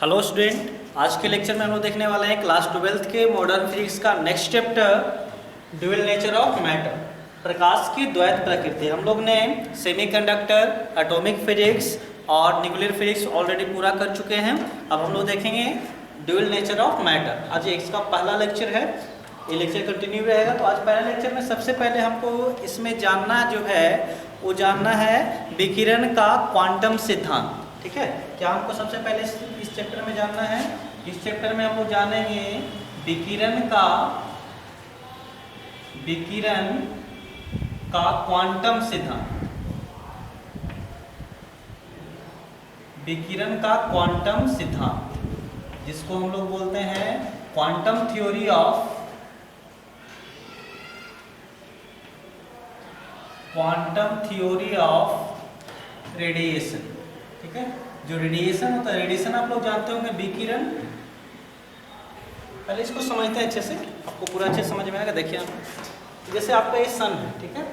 Hello student, आज के lecture में हम लोग देखने वाले हैं क्लास 12th के मॉडर्न फिजिक्स का next chapter dual nature of matter, प्रकाश की द्वैत प्रकृति। हम लोग ने सेमीकंडक्टर, एटॉमिक फिजिक्स और न्यूक्लियर फिजिक्स ऑलरेडी पूरा कर चुके हैं। अब हम लोग देखेंगे ड्यूअल नेचर ऑफ मैटर। आज इसका पहला लेक्चर है, ये लेक्चर कंटिन्यू रहेगा। तो आज पहले लेक्चर में सबसे पहले हमको इसमें जानना जो है वो जानना है विकिरण का क्वांटम सिद्धांत। ठीक है, क्या हमको सबसे पहले इस चैप्टर में जानना है? इस चैप्टर में हम लोग जानेंगे विकिरण का क्वांटम सिद्धांत। विकिरण का क्वांटम सिद्धांत, जिसको हम लोग बोलते हैं क्वांटम थ्योरी ऑफ रेडिएशन। ठीक है, जो रेडिएशन होता है, रेडिएशन आप लोग जानते होंगे विकिरण। पहले इसको समझते हैं अच्छे से, आपको पूरा अच्छे समझ में आएगा। देखिए आप, जैसे आपका ये सन है, ठीक है,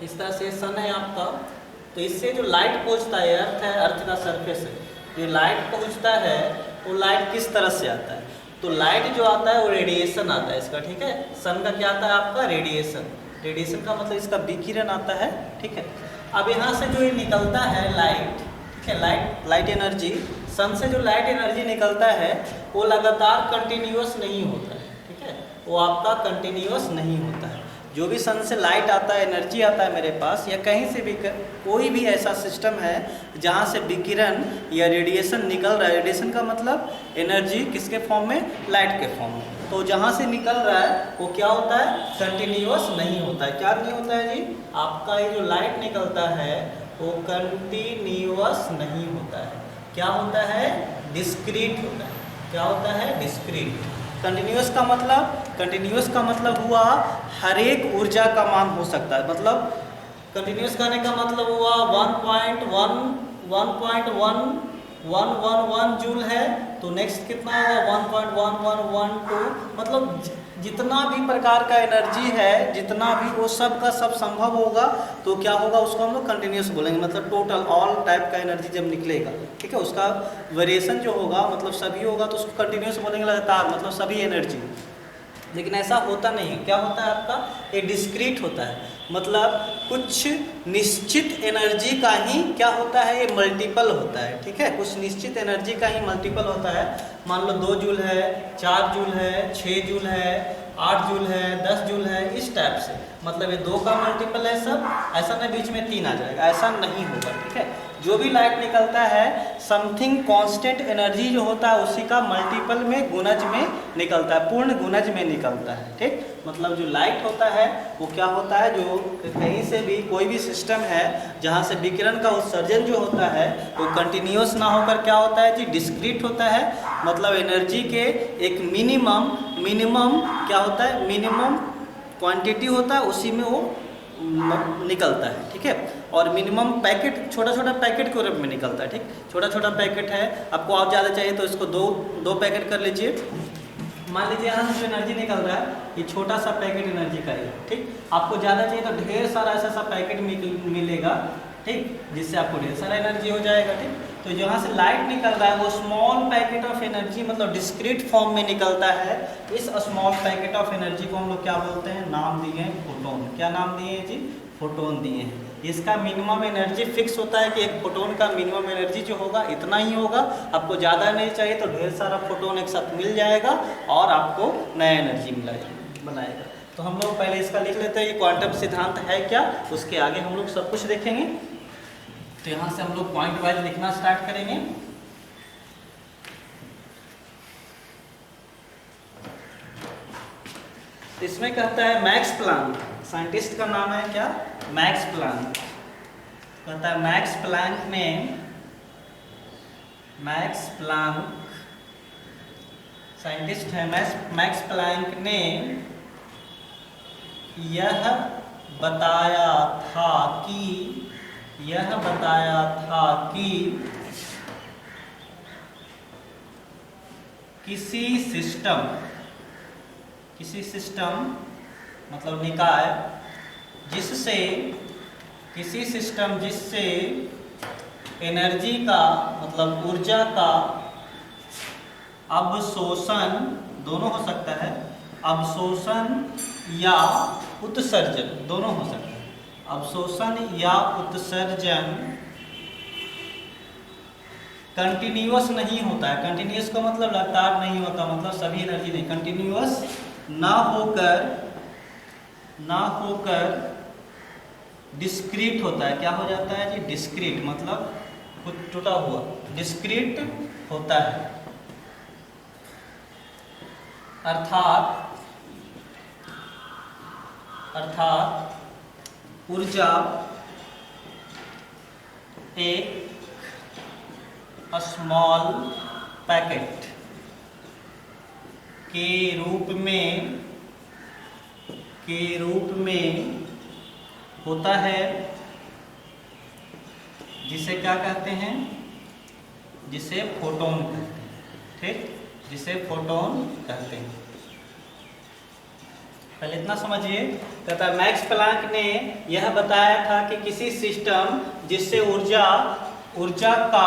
इस तरह से सन है आपका। तो इससे जो लाइट पहुंचता है, अर्थ है, अर्थ का सरफेस है, जो लाइट पहुंचता है वो लाइट किस तरह से आता है? तो लाइट जो आता है वो रेडिएशन आता है इसका। ठीक है, सन का क्या आता है आपका? रेडिएशन। रेडिएशन का मतलब इसका विकिरण आता है। ठीक है, अब यहाँ से जो ये निकलता है लाइट, ठीक है, लाइट एनर्जी, सन से जो लाइट एनर्जी निकलता है वो लगातार कंटिन्यूअस नहीं होता है। ठीक है, वो आपका कंटिन्यूअस नहीं होता है। जो भी सन से लाइट आता है, एनर्जी आता है मेरे पास, या कहीं से भी कोई भी ऐसा सिस्टम है जहाँ से विकिरण या रेडिएशन निकल रहा है। रेडिएशन का मतलब एनर्जी किसके फॉर्म में? लाइट के फॉर्म में। तो जहाँ से निकल रहा है वो क्या होता है? कंटिन्यूअस नहीं होता है। क्या नहीं होता है जी? आपका ये जो लाइट निकलता है वो कंटिन्यूअस नहीं होता है। क्या होता है? डिस्क्रीट होता है। क्या होता है? डिस्क्रीट। कंटिन्यूअस का मतलब हुआ हर एक ऊर्जा का मान हो सकता है। मतलब कंटिन्यूअस करने का मतलब हुआ 1.1111 जूल है, तो नेक्स्ट कितना होगा? 1.1112। मतलब जितना भी प्रकार का एनर्जी है, जितना भी, वो सब का सब संभव होगा तो क्या होगा? उसको हम लोग कंटिन्यूअस बोलेंगे। मतलब टोटल ऑल टाइप का एनर्जी जब निकलेगा, ठीक है, उसका वेरिएशन जो होगा, मतलब सभी होगा तो उसको कंटिन्यूअस बोलेंगे, लगातार, मतलब सभी एनर्जी। लेकिन ऐसा होता नहीं है। क्या होता है आपका? ये डिस्क्रीट होता है। मतलब कुछ निश्चित एनर्जी का ही क्या होता है? ये मल्टीपल होता है। ठीक है, कुछ निश्चित एनर्जी का ही मल्टीपल होता है। मान लो 2 जूल है, 4 जूल है, 6 जूल है, 8 जूल है, 10 जूल है, इस टाइप से। मतलब ये 2 का मल्टीपल है सब। ऐसा नहीं बीच में 3 आ जाएगा, ऐसा नहीं होगा। ठीक है, जो भी लाइट निकलता है समथिंग कांस्टेंट एनर्जी जो होता है उसी का मल्टीपल में, गुणज में निकलता है, पूर्ण गुणज में निकलता है। ठीक, मतलब जो लाइट होता है वो क्या होता है? जो कहीं से भी कोई भी सिस्टम है जहाँ से विकिरण का उत्सर्जन जो होता है वो कंटिन्यूअस ना होकर क्या होता है जी? डिस्क्रीट होता है। मतलब एनर्जी के एक मिनिमम क्या होता है? मिनिमम क्वांटिटी होता है, उसी में वो निकलता है। ठीक है, और मिनिमम पैकेट, छोटा छोटा पैकेट के रूप में निकलता है। ठीक, छोटा छोटा पैकेट है। आपको और ज़्यादा चाहिए तो इसको दो पैकेट कर लीजिए। मान लीजिए यहाँ से जो एनर्जी निकल रहा है ये छोटा सा पैकेट एनर्जी का है। ठीक, आपको ज़्यादा चाहिए तो ढेर सारा ऐसा पैकेट मिलेगा। ठीक, जिससे आपको ढेर सारा एनर्जी हो जाएगा। ठीक, तो जहाँ से लाइट निकल रहा है वो स्मॉल पैकेट ऑफ एनर्जी, मतलब डिस्क्रीट फॉर्म में निकलता है। इस स्मॉल पैकेट ऑफ एनर्जी को हम लोग क्या बोलते हैं? नाम दिए हैं फोटोन। क्या नाम दिए हैं जी? फोटोन दिए हैं। इसका मिनिमम एनर्जी फिक्स होता है कि एक फोटोन का मिनिमम एनर्जी जो होगा इतना ही होगा। आपको ज़्यादा नहीं चाहिए तो ढेर सारा फोटोन एक साथ मिल जाएगा और आपको नया एनर्जी बनाएगा। तो हम लोग पहले इसका लिख लेते हैं, ये क्वांटम सिद्धांत है क्या, उसके आगे हम लोग सब कुछ देखेंगे। तो यहाँ से हम लोग पॉइंट वाइज लिखना स्टार्ट करेंगे। इसमें कहता है मैक्स प्लांक, साइंटिस्ट का नाम है क्या? Max Planck. कहता है मैक्स प्लांक साइंटिस्ट है। मैक्स प्लांक ने यह बताया था कि किसी सिस्टम मतलब निकाय जिससे एनर्जी का मतलब ऊर्जा का अवशोषण दोनों हो सकता है, अवशोषण या उत्सर्जन दोनों हो सकता है। अवशोषण या उत्सर्जन कंटिन्यूअस नहीं होता है। कंटिन्यूअस का मतलब लगातार नहीं होता, मतलब सभी एनर्जी नहीं, कंटिन्यूअस ना होकर डिस्क्रीट होता है। क्या हो जाता है जी? डिस्क्रीट, मतलब कुछ टूटा हुआ, डिस्क्रीट होता है। अर्थात ऊर्जा एक स्मॉल पैकेट के रूप में होता है, जिसे क्या कहते हैं? जिसे फोटोन कहते हैं। ठीक, जिसे फोटोन कहते हैं। पहले इतना समझिए, कहता है मैक्स प्लैंक ने यह बताया था कि किसी सिस्टम जिससे ऊर्जा का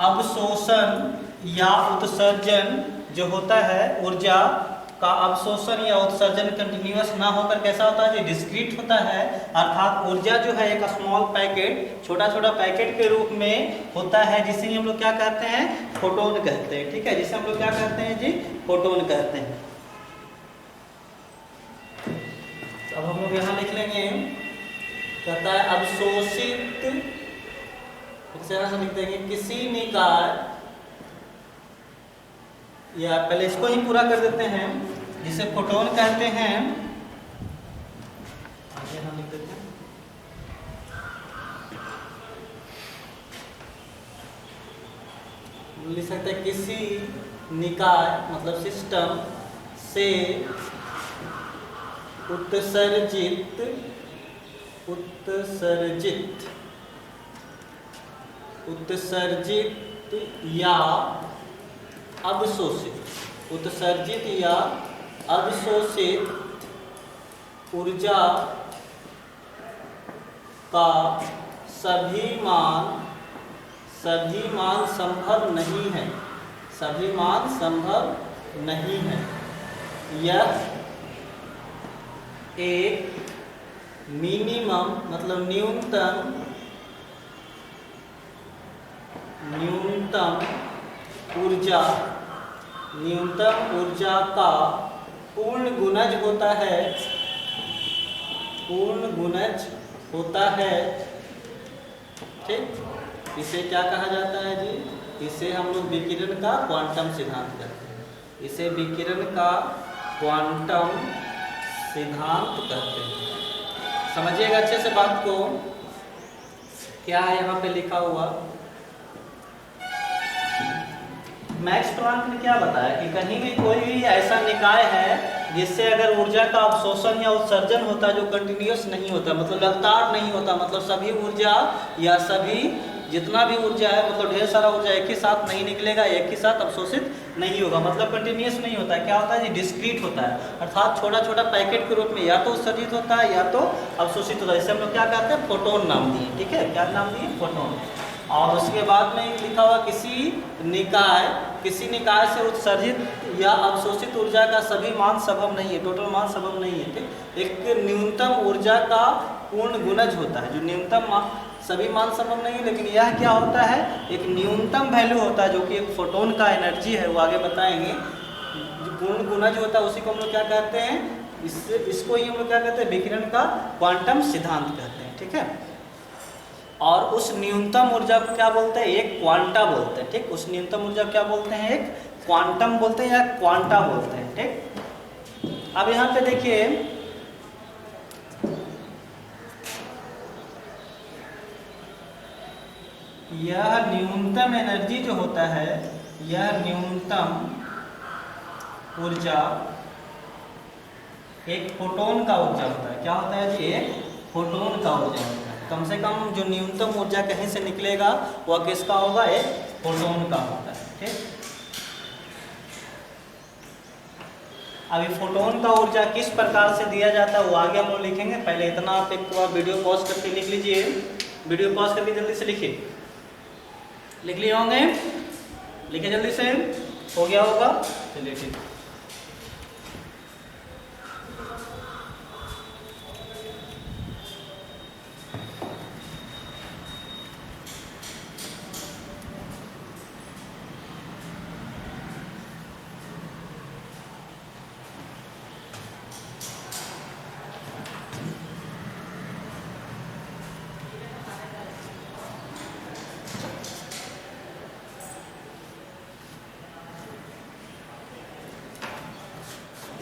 अवशोषण या उत्सर्जन जो होता है, ऊर्जा का अवशोषण या उत्सर्जन कंटिन्यूअस ना होकर कैसा होता है? डिस्क्रीट होता है। अर्थात ऊर्जा जो है एक स्मॉल पैकेट, छोटा छोटा पैकेट के रूप में होता है, जिसे हम लोग क्या कहते हैं? फोटोन कहते हैं। ठीक है, जिसे हम लोग क्या कहते हैं जी? फोटोन कहते हैं। अब हम लोग यहाँ लिख लेंगे, कहता है अवशोषित, से लिख देंगे किसी निकाय, या पहले इसको ही पूरा कर देते हैं, जिसे फोटोन कहते हैं। आगे हम लिख देते हैं, लिख सकते हैं किसी निकाय मतलब सिस्टम से उत्सर्जित या अवशोषित ऊर्जा का सभी मान संभव नहीं है। यह एक मिनिमम मतलब न्यूनतम ऊर्जा का पूर्ण गुणज होता है। ठीक, इसे क्या कहा जाता है जी? इसे हम लोग विकिरण का क्वांटम सिद्धांत कहते हैं। इसे विकिरण का क्वांटम सिद्धांत कहते हैं। समझिएगा अच्छे से बात को, क्या है यहाँ पे लिखा हुआ। मैक्स प्लैंक ने क्या बताया कि कहीं भी कोई भी ऐसा निकाय है जिससे अगर ऊर्जा का अवशोषण या उत्सर्जन होता है जो कंटिन्यूअस नहीं होता, मतलब लगातार नहीं होता, मतलब सभी ऊर्जा या सभी जितना भी ऊर्जा है, मतलब ढेर सारा ऊर्जा एक ही साथ नहीं निकलेगा, एक ही साथ अवशोषित नहीं होगा, मतलब कंटिन्यूअस नहीं होता है। क्या होता है जी? डिस्क्रीट होता है। अर्थात छोटा छोटा पैकेट के रूप में या तो उत्सर्जित होता है या तो अवशोषित होता है। इसे हम लोग क्या कहते हैं? फोटोन नाम दिए। ठीक है, क्या नाम दिए? फोटोन। और उसके बाद में लिखा हुआ किसी निकाय से उत्सर्जित या अवशोषित ऊर्जा का सभी मान संभव नहीं है, टोटल मान संभव नहीं है। ठीक, एक न्यूनतम ऊर्जा का पूर्ण गुणज होता है, जो न्यूनतम मान, सभी मान संभव नहीं है, लेकिन यह क्या होता है? एक न्यूनतम वैल्यू होता है, जो कि एक फोटोन का एनर्जी है, वो आगे बताएंगे। जो पूर्ण गुणज होता है उसी को हम लोग क्या कहते हैं? इसको ही हम लोग क्या कहते हैं? विकिरण का क्वांटम सिद्धांत कहते हैं। ठीक है, और उस न्यूनतम ऊर्जा को क्या बोलते हैं? एक क्वांटा बोलते हैं। ठीक, उस न्यूनतम ऊर्जा को क्या बोलते हैं? एक क्वांटम बोलते हैं या क्वांटा बोलते हैं। ठीक, अब यहाँ पे देखिए, यह न्यूनतम एनर्जी जो होता है, यह न्यूनतम ऊर्जा एक फोटोन का ऊर्जा होता है। क्या होता है जी? एक फोटोन का ऊर्जा होता है। कम से कम जो न्यूनतम ऊर्जा कहीं से निकलेगा वह किसका होगा? एक फोटोन का होता है। ठीक, अभी फोटोन का ऊर्जा किस प्रकार से दिया जाता है वो आगे हम लोग लिखेंगे। पहले इतना आप एक बार वीडियो पॉज करके लिख लीजिए। वीडियो पॉज करके जल्दी से लिखिए, लिख लिए होंगे? लिखे जल्दी से। हो गया होगा, चलिए ठीक।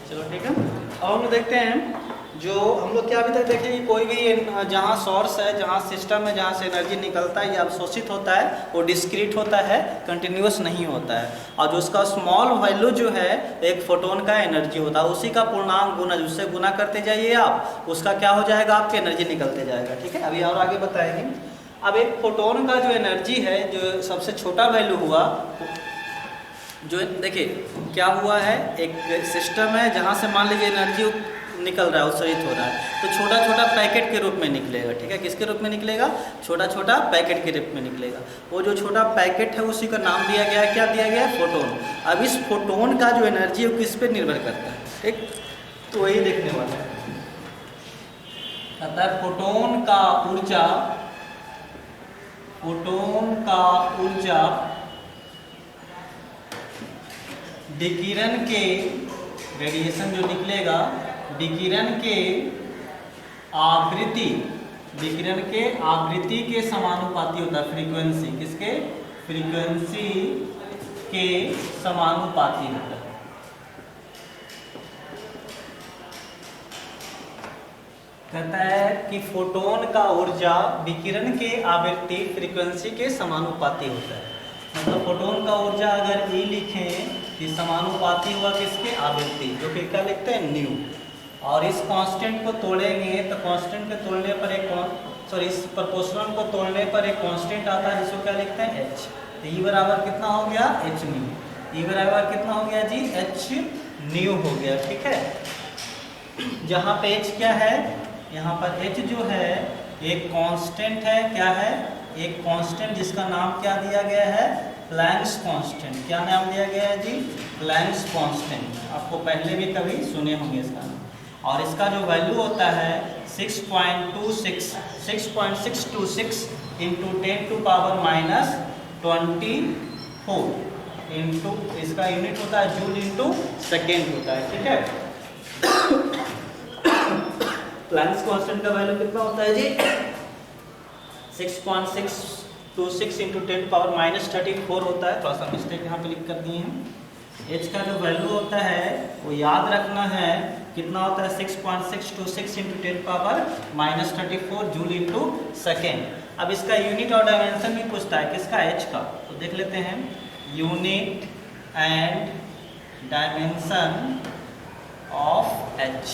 चलो ठीक है, अब हम लोग देखते हैं जो हम लोग क्या अभी तक देखे कि कोई भी जहाँ सोर्स है, जहाँ सिस्टम है, जहाँ से एनर्जी निकलता है या अवशोषित होता है वो डिस्क्रीट होता है, कंटिन्यूस नहीं होता है। और जो उसका स्मॉल वैल्यू जो है एक फोटोन का एनर्जी होता है, उसी का पूर्णांक गुना, उससे गुना करते जाइए आप, उसका क्या हो जाएगा, आपकी एनर्जी निकलते जाएगा। ठीक है, अभी और आगे बताएंगे। अब एक फोटोन का जो एनर्जी है, जो सबसे छोटा वैल्यू हुआ, जो देखिए क्या हुआ है, एक सिस्टम है जहाँ से मान लीजिए एनर्जी निकल रहा है, उत्सर्जित हो रहा है, तो छोटा छोटा पैकेट के रूप में निकलेगा। ठीक है, किसके रूप में निकलेगा, छोटा छोटा पैकेट के रूप में निकलेगा। वो जो छोटा पैकेट है उसी का नाम दिया गया है, क्या दिया गया है, फोटोन। अब इस फोटोन का जो एनर्जी है वो किस पे निर्भर करता है, ठीक, तो वही देखने वाला है। अतः फोटोन का ऊर्जा, फोटोन का ऊर्जा विकिरण के, रेडिएशन जो निकलेगा विकिरण के आवृत्ति, विकिरण के आवृत्ति के समानुपाती होता है। फ्रीक्वेंसी, किसके, फ्रीक्वेंसी के समानुपाती होता है। कहता है कि फोटोन का ऊर्जा विकिरण के आवृत्ति फ्रीक्वेंसी के समानुपाती होता है। मतलब फोटोन का ऊर्जा अगर E लिखें कि समानुपाती हुआ किसके, आवृत्ति, जो कि क्या लिखते हैं, न्यू। और इस कांस्टेंट को तोड़ेंगे तो कांस्टेंट के तोड़ने पर एक, सॉरी इस प्रोपोर्शनल को तोड़ने पर एक कांस्टेंट आता है जिसको क्या लिखते हैं, H। तो E बराबर कितना हो गया, H न्यू। E बराबर कितना हो गया जी, H न्यू हो गया। ठीक है, जहाँ पे H क्या है, यहाँ पर H जो है एक कांस्टेंट है, क्या है, एक कांस्टेंट जिसका नाम क्या दिया गया है, प्लैंक्स कांस्टेंट। क्या नाम दिया गया है जी, प्लैंक्स कांस्टेंट। आपको पहले भी कभी सुने होंगे इसका नाम। और इसका जो वैल्यू होता है 6.626 इंटू 10⁻⁻24 इंटू, इसका यूनिट होता है जूल इंटू सेकेंड होता है। ठीक है, प्लैंक्स कांस्टेंट का वैल्यू कितना होता है जी, 6.626 इंटू 10⁻⁻34 होता है। थोड़ा सा मिस्टेक यहाँ पे लिख कर दिए हैं। H का जो वैल्यू होता है वो याद रखना है, कितना होता है, 6.626 इंटू 10⁻⁻34 जूल इंटू सेकेंड। अब इसका यूनिट और डायमेंशन भी पूछता है, किसका, H का। तो देख लेते हैं, unit and dimension of H।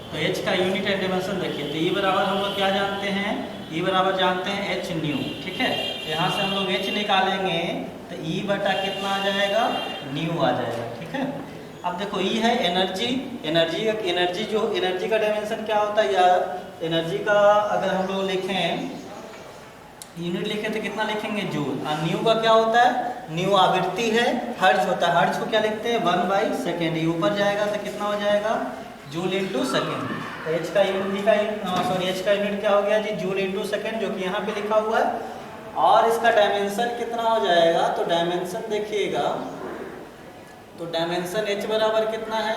तो H का यूनिट एंड डायमेंशन देखिए, तो E बराबर हम लोग क्या जानते हैं, E बराबर जानते हैं H न्यू। ठीक है, यहाँ से हम लोग H निकालेंगे तो E बटा कितना आ जाएगा, न्यू आ जाएगा। ठीक है, अब देखो E है एनर्जी, एनर्जी जो एनर्जी का डायमेंशन क्या होता है, या एनर्जी का अगर हम लोग लिखें, यूनिट लिखे तो कितना लिखेंगे, जूल। और न्यू का क्या होता है, न्यू आवृत्ति है, हर्ट्ज होता है, हर्ट्ज को क्या लिखते हैं, 1/सेकेंड। ये ऊपर जाएगा तो कितना हो जाएगा, जूल इंटू सेकेंड। H का यूनिट का यूनिट क्या हो गया जी, जूल इंटू सेकेंड, जो कि यहाँ पे लिखा हुआ है। और इसका डायमेंशन कितना हो जाएगा, तो डायमेंशन देखिएगा, तो डायमेंशन H बराबर कितना है,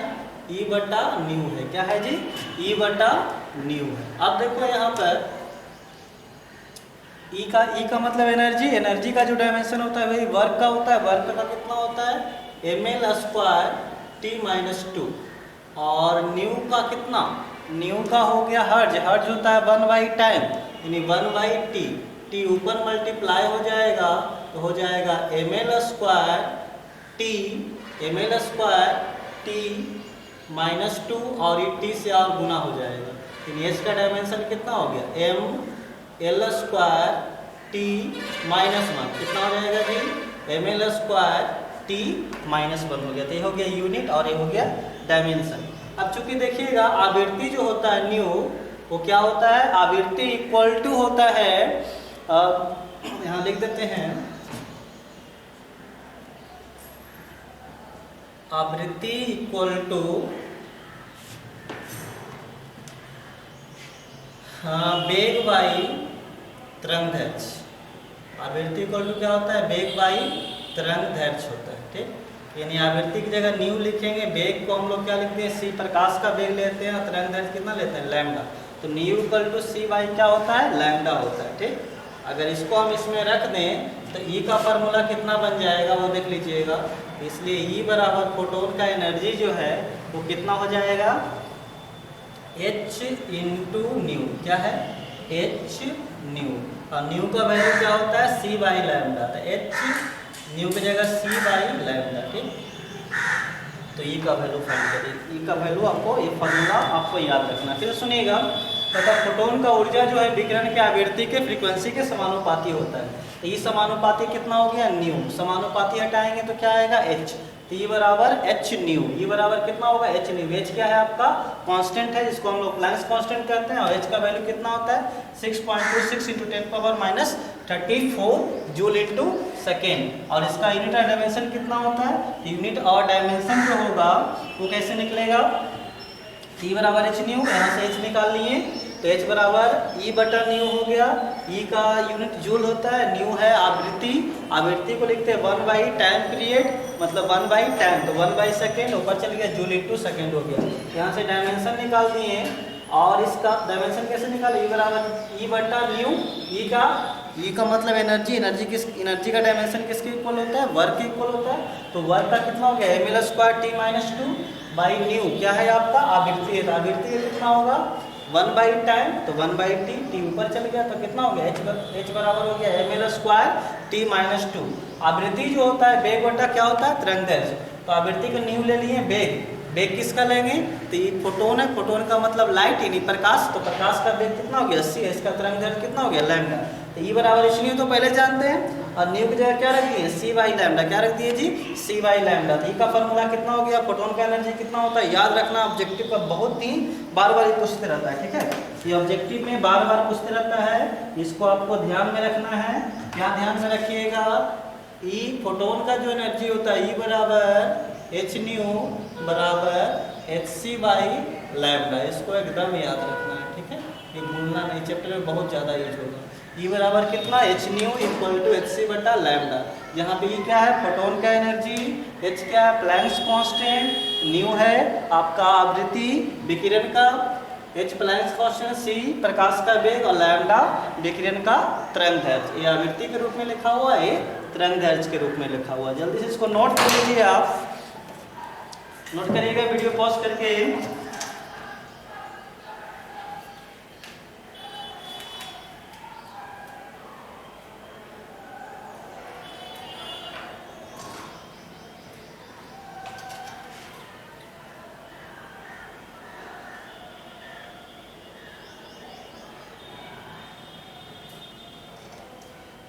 E बटा न्यू है। क्या है जी, E बटा न्यू है। अब देखो यहाँ पर E का मतलब एनर्जी का जो डायमेंशन होता है वही वर्क का होता है। वर्क का कितना होता है, ml²T-2। और न्यू का कितना, न्यू का हो गया हर्ज, हर्ज होता है 1/टाइम, यानी 1/T। T ऊपर मल्टीप्लाई हो जाएगा तो हो जाएगा ml²T-2 और ये T से और गुना हो जाएगा। यानी H का डायमेंशन कितना हो गया, ml²T-1 कितना हो जाएगा जी, ml²T-1 हो गया। तो ये हो गया यूनिट और ये हो गया डायमेंशन। अब चूंकि देखिएगा आवृत्ति जो होता है न्यू, वो क्या होता है, आवृत्ति इक्वल टू होता है, यहाँ लिख देते हैं, आवृत्ति इक्वल टू वेग बाई तरंग दैर्घ्य। आवृत्ति इक्वल टू क्या होता है? वेग बाई तरंग दैर्घ्य होता है। ठीक, यानी आवृत्ति की जगह न्यू लिखेंगे, वेग को हम लोग क्या लिखते हैं? सी, प्रकाश का वेग लेते हैं, और तरंग दैर्घ्य कितना लेते हैं? लैम्डा। तो nu equal to c by क्या होता है? लैम्डा होता है। ठीक, अगर इसको हम इसमें रख दें तो ई का फार्मूला कितना बन जाएगा वो देख लीजिएगा। इसलिए ई बराबर फोटोन का एनर्जी जो है वो कितना हो जाएगा? H into new. क्या है? H new. और न्यू का वैल्यू क्या होता है? सी बाई लैम्डा। तो एच न्यू की जगह सी बाई लैम्डा। ठीक, तो ई का वैल्यू फाइंड करिए। ई का वैल्यू आपको, ये फार्मूला आपको याद रखना। फिर सुनिएगा, तथा फोटोन का ऊर्जा जो है विकिरण के आवृत्ति के फ्रीक्वेंसी के समानुपाती होता है। तो ई समानुपाती कितना हो गया? न्यू। समानुपाती हटाएंगे तो क्या आएगा? एच। तो ई बराबर एच न्यू। ई बराबर कितना होगा? H new. एच क्या है आपका? कांस्टेंट है, जिसको हम लोग प्लैंक्स कांस्टेंट कहते हैं। और एच का वैल्यू कितना होता है? 6.26 × 10⁻⁻34 जूल इंटू सेकेंड। और इसका यूनिट और डायमेंशन कितना होता है? यूनिट और डायमेंशन जो होगा वो कैसे निकलेगा? ई बराबर एच न्यू, यहाँ से एच निकाल लिए तो एच बराबर ई बटा न्यू हो गया। ई का यूनिट जूल होता है, न्यू है आवृत्ति। आवृत्ति को लिखते हैं 1 टाइम पीरियड, मतलब 1 टाइम, तो 1 सेकेंड, ऊपर चल गया जूल इंटू सेकेंड हो गया। यहाँ से डायमेंशन निकाल दिए, और इसका डायमेंशन कैसे निकाले? ई बराबर ई बटा न्यू। ई का मतलब एनर्जी। एनर्जी का डायमेंशन किसके इक्वल होता है? वर्क के इक्वल होता है। तो वर्क का कितना हो गया? ml² t-2 by new. क्या है आपका? आवृत्ति है। तो आवृत्ति कितना होगा? 1 टाइम, तो 1/t, t ऊपर चल गया तो कितना हो गया? h बराबर हो गया ml² t-2। आवृत्ति जो होता है वेग बटा क्या होता है? तरंग दैर्घ्य। तो आवृत्ति का न्यू ले लिए, वेग किसका लेंगे? तो ये फोटोन है, फोटोन का मतलब लाइट, यानी प्रकाश। तो प्रकाश का वेग कितना हो गया? 80 है। इसका तरंग दैर्घ्य कितना हो गया? लैम्डा। तो ई बराबर एच न्यू तो पहले जानते हैं, और न्यू की जगह क्या रख दिए? सी बाई लैम्डा। क्या रख दिए जी? सी बाई लैम्डा। तो ई का फार्मूला कितना हो गया? फोटोन का एनर्जी कितना होता है? याद रखना, ऑब्जेक्टिव का बहुत ही बार बार पूछते रहता है। ठीक है, ये ऑब्जेक्टिव में बार बार पूछते रहता है, इसको आपको ध्यान में रखना है। क्या ध्यान में रखिएगा? ई फोटोन का जो एनर्जी होता है, ई बराबर एच न्यू बराबर एच सी बाई लैम्डा। इसको एकदम याद रखना है। ठीक है, ये भूलना नहीं, चैप्टर में बहुत ज़्यादा यूज होगा। ई बराबर कितना? H nu equal to h c बटा लैम्डा। यहाँ पे ई क्या है? फोटोन का एनर्जी, एच क्या है? प्लैंक्स कांस्टेंट, न्यू है आपका आवृत्ति विकिरण का, एच प्लैंक्स कांस्टेंट, सी प्रकाश का वेग, और लैम्डा विकिरण का तरंग दैर्घ्य। ये आवृत्ति के रूप में लिखा हुआ है, तरंग दैर्घ्य के रूप में लिखा हुआ है। जल्दी से इसको नोट कर लीजिए, आप नोट करिएगा वीडियो पॉज करके।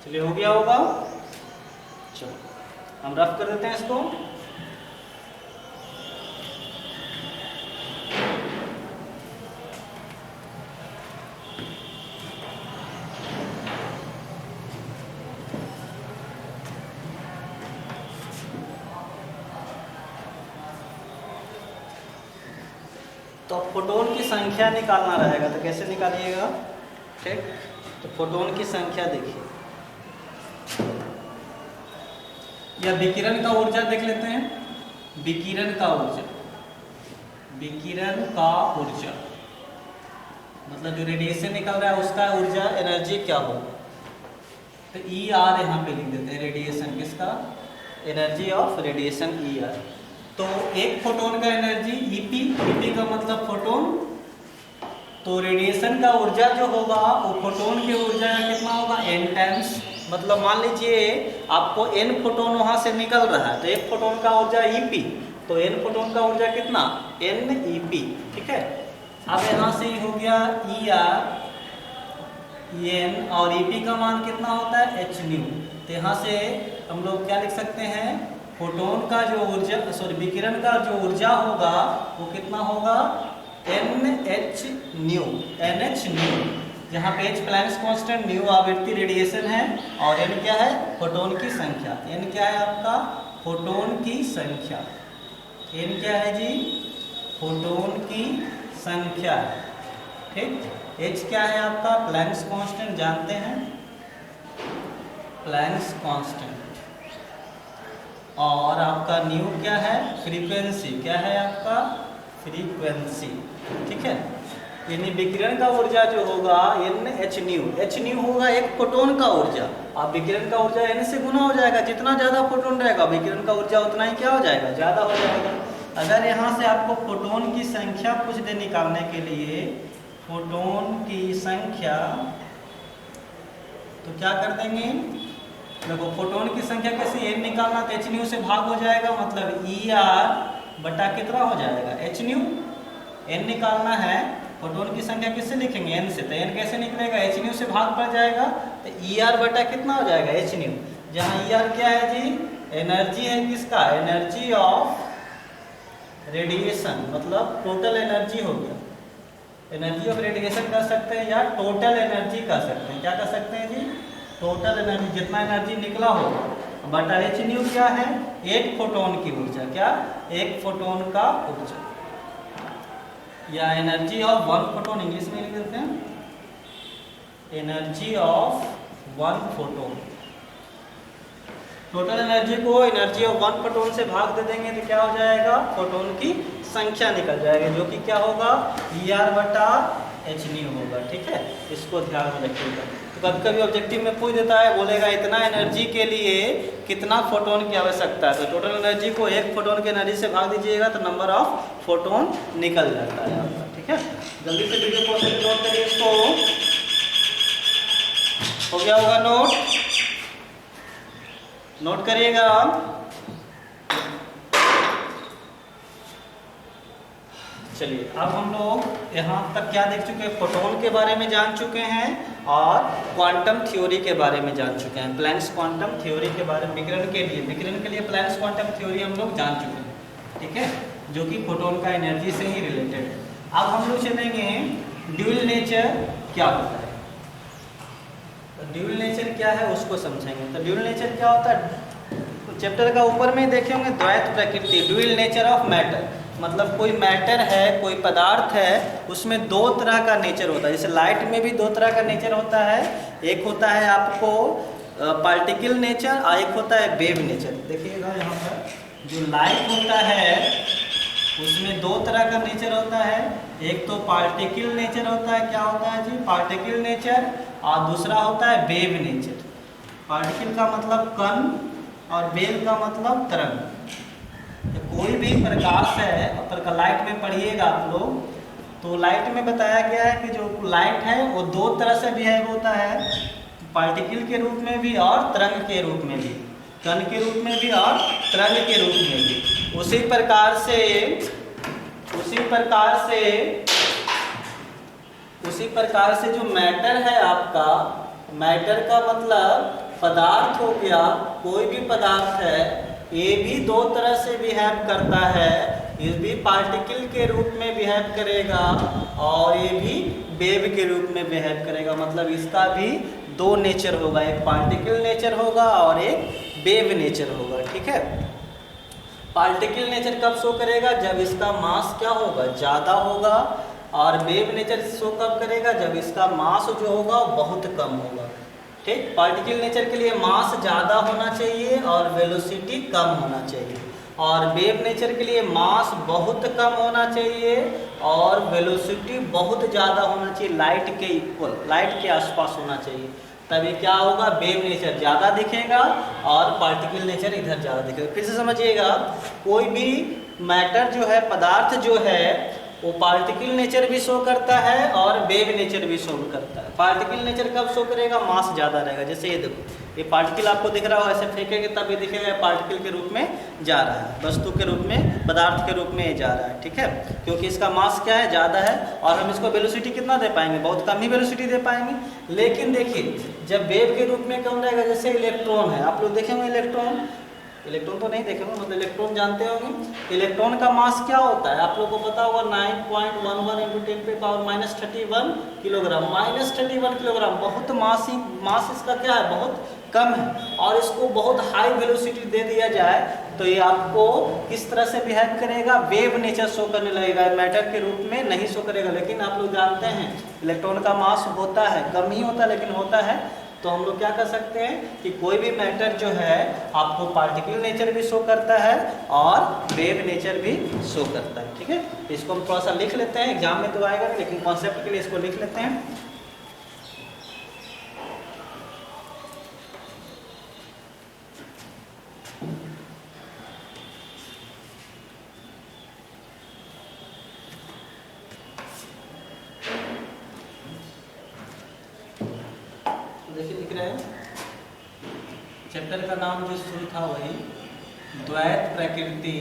चलिए, हो गया होगा। चलो हम रफ कर देते हैं इसको। तो फोटोन की संख्या निकालना रहेगा, तो कैसे निकालिएगा? ठीक, तो फोटोन की संख्या देखिए, या विकिरण का ऊर्जा देख लेते हैं। विकिरण का ऊर्जा, विकिरण का ऊर्जा मतलब जो रेडिएशन निकल रहा है उसका ऊर्जा एनर्जी क्या होगा? तो ई आर यहाँ पे लिख देते हैं। रेडिएशन किसका? Energy of radiation E R. तो एक फोटोन का एनर्जी ईपी, ईपी का मतलब फोटोन। तो रेडिएशन का ऊर्जा जो होगा वो फोटोन की ऊर्जा का कितना होगा? n times. मतलब मान लीजिए आपको n फोटोन वहां से निकल रहा है, तो एक फोटोन का ऊर्जा ep, तो n फोटोन का ऊर्जा कितना? n ep। ठीक है, अब यहाँ से हो गया ई आर n, और ep का मान कितना होता है? h new. तो यहाँ से हम लोग क्या लिख सकते हैं? फोटोन का जो ऊर्जा, सॉरी विकिरण का जो ऊर्जा होगा वो कितना होगा? NH न्यू, NH न्यू, जहाँ पे H प्लैंक्स कांस्टेंट, न्यू आवृत्ति रेडिएशन है, और N क्या है? फोटोन की संख्या। N क्या है आपका? फोटोन की संख्या। n क्या है जी? फोटोन की संख्या। ठीक, h क्या है आपका? प्लैंक्स कांस्टेंट जानते हैं, प्लैंक्स कांस्टेंट। और आपका न्यू क्या है? फ्रीक्वेंसी। क्या है आपका? फ्रीक्वेंसी। ठीक है, यानी विकिरण का ऊर्जा जो होगा n h new, h new होगा एक फोटोन का ऊर्जा। अब विकिरण का ऊर्जा n से गुना हो जाएगा, जितना ज़्यादा फोटोन रहेगा विकिरण का ऊर्जा उतना ही क्या हो जाएगा? ज़्यादा हो जाएगा। अगर यहाँ से आपको फोटोन की संख्या पूछ दे निकालने के लिए, फोटोन की संख्या, तो क्या कर देंगे? देखो फोटोन की संख्या कैसे? n निकालना तो h न्यू से भाग हो जाएगा, मतलब ER बटा कितना हो जाएगा? h new. n निकालना है, फोटोन की संख्या किससे लिखेंगे? n से, तो n कैसे निकलेगा? h न्यू से भाग पड़ जाएगा, तो ER बटा कितना हो जाएगा? h new. जहाँ ER क्या है जी? एनर्जी है किसका? एनर्जी ऑफ रेडिएशन, मतलब टोटल एनर्जी हो गया। एनर्जी ऑफ रेडिएशन कर सकते हैं या टोटल एनर्जी कर सकते हैं। क्या कर सकते हैं जी? टोटल एनर्जी, जितना एनर्जी निकला हो बटा h न्यू क्या है? एक फोटोन की ऊर्जा। क्या? एक फोटोन का ऊर्जा, या energy of one photon, English में लिख देते हैं energy of one photon. Total energy को एनर्जी ऑफ वन फोटोन से भाग दे देंगे तो क्या हो जाएगा? फोटोन की संख्या निकल जाएगी, जो कि क्या होगा? ER बटा h न्यू होगा। ठीक है, इसको ध्यान में रखिएगा। तो कभी कभी ऑब्जेक्टिव में पूछ देता है, बोलेगा इतना एनर्जी के लिए कितना फोटोन की आवश्यकता है, तो टोटल एनर्जी को एक फोटोन की एनर्जी से भाग दीजिएगा तो नंबर ऑफ फोटोन निकल जाता है आपका। ठीक है, जल्दी से वीडियो को नोट करिए, इसको हो गया होगा नोट, नोट करिएगा। चलिए, अब हम लोग यहाँ तक क्या देख चुके हैं? फोटोन के बारे में जान चुके हैं और क्वांटम थ्योरी के बारे में जान चुके हैं। प्लैंक्स क्वांटम थ्योरी के बारे में, विकिरण के लिए प्लैंक्स क्वांटम थ्योरी हम लोग जान चुके हैं। ठीक है, जो कि फोटोन का एनर्जी से ही रिलेटेड है। अब हम लोग चलेंगे ड्यूल नेचर क्या होता है। तो ड्यूल नेचर क्या है उसको समझेंगे। तो ड्यूल नेचर क्या होता है? चैप्टर का ऊपर में देखे होंगे द्वैत प्रकृति, ड्यूल नेचर ऑफ मैटर, मतलब कोई मैटर है, कोई पदार्थ है, उसमें दो तरह का नेचर होता है। जैसे लाइट में भी दो तरह का नेचर होता है, एक होता है आपको पार्टिकल नेचर और एक होता है वेव नेचर। देखिएगा यहाँ पर जो लाइट होता है उसमें दो तरह का नेचर होता है, एक तो पार्टिकल नेचर होता है। क्या होता है जी? Particle nature. और दूसरा होता है वेव नेचर। पार्टिकल का मतलब कण और वेव का मतलब तरंग। तो कोई भी प्रकाश है, और लाइट में पढ़िएगा आप लोग, तो लाइट में बताया गया है कि जो लाइट है वो दो तरह से बिहेव होता है, पार्टिकल के रूप में भी और तरंग के रूप में भी, कण के रूप में भी और तरंग के रूप में भी। उसी प्रकार से जो मैटर है आपका, मैटर का मतलब पदार्थ हो गया, कोई भी पदार्थ है, ये भी दो तरह से बिहेव करता है। ये भी पार्टिकल के रूप में बिहेव करेगा और ये भी वेव के रूप में बिहेव करेगा, मतलब इसका भी दो नेचर होगा, एक पार्टिकल नेचर होगा और एक वेव नेचर होगा। ठीक है, पार्टिकल नेचर कब शो करेगा? जब इसका मास क्या होगा? ज़्यादा होगा। और वेव नेचर शो कब करेगा? जब इसका मास जो होगा बहुत कम होगा। ठीक, पार्टिकल नेचर के लिए मास ज़्यादा होना चाहिए और वेलोसिटी कम होना चाहिए, और वेव नेचर के लिए मास बहुत कम होना चाहिए और वेलोसिटी बहुत ज़्यादा होना चाहिए, लाइट के इक्वल, लाइट के आसपास होना चाहिए। तभी क्या होगा? वेव नेचर ज़्यादा दिखेगा और पार्टिकल नेचर इधर ज़्यादा दिखेगा। फिर से समझिएगा, कोई भी मैटर जो है, पदार्थ जो है, वो पार्टिकल नेचर भी शो करता है और वेव नेचर भी शो करता है। पार्टिकल नेचर कब शो करेगा? मास ज़्यादा रहेगा। जैसे ये देखो, ये पार्टिकल आपको दिख रहा हो, ऐसे फेंकेंगे तब ये दिखेगा पार्टिकल के रूप में जा रहा है, वस्तु के रूप में, पदार्थ के रूप में ये जा रहा है। ठीक है, क्योंकि इसका मास क्या है? ज़्यादा है, और हम इसको वेलोसिटी कितना दे पाएंगे? बहुत कम ही वेलोसिटी दे पाएंगे। लेकिन देखिए, जब वेव के रूप में कम रहेगा, जैसे इलेक्ट्रॉन है, आप लोग देखेंगे इलेक्ट्रॉन तो नहीं देखेंगे, मतलब इलेक्ट्रॉन जानते होंगे। इलेक्ट्रॉन का मास क्या होता है? आप लोग को पता होगा 9.11 × 10⁻³ किलोग्राम। -31 किलोग्राम, बहुत मास इसका क्या है? बहुत कम है और इसको बहुत हाई वेलोसिटी दे दिया जाए तो ये आपको किस तरह से बिहेव करेगा, वेव नेचर शो करने लगेगा, मैटर के रूप में नहीं शो करेगा। लेकिन आप लोग जानते हैं इलेक्ट्रॉन का मास होता है, कम ही होता है लेकिन होता है, तो हम लोग क्या कर सकते हैं कि कोई भी मैटर जो है आपको पार्टिकल नेचर भी शो करता है और वेव नेचर भी शो करता है। ठीक है, इसको हम थोड़ा सा लिख लेते हैं, एग्जाम में तो आएगा लेकिन कॉन्सेप्ट के लिए इसको लिख लेते हैं। देखिए लिख रहे हैं, चैप्टर का नाम जो शुरू था वही द्वैत प्रकृति,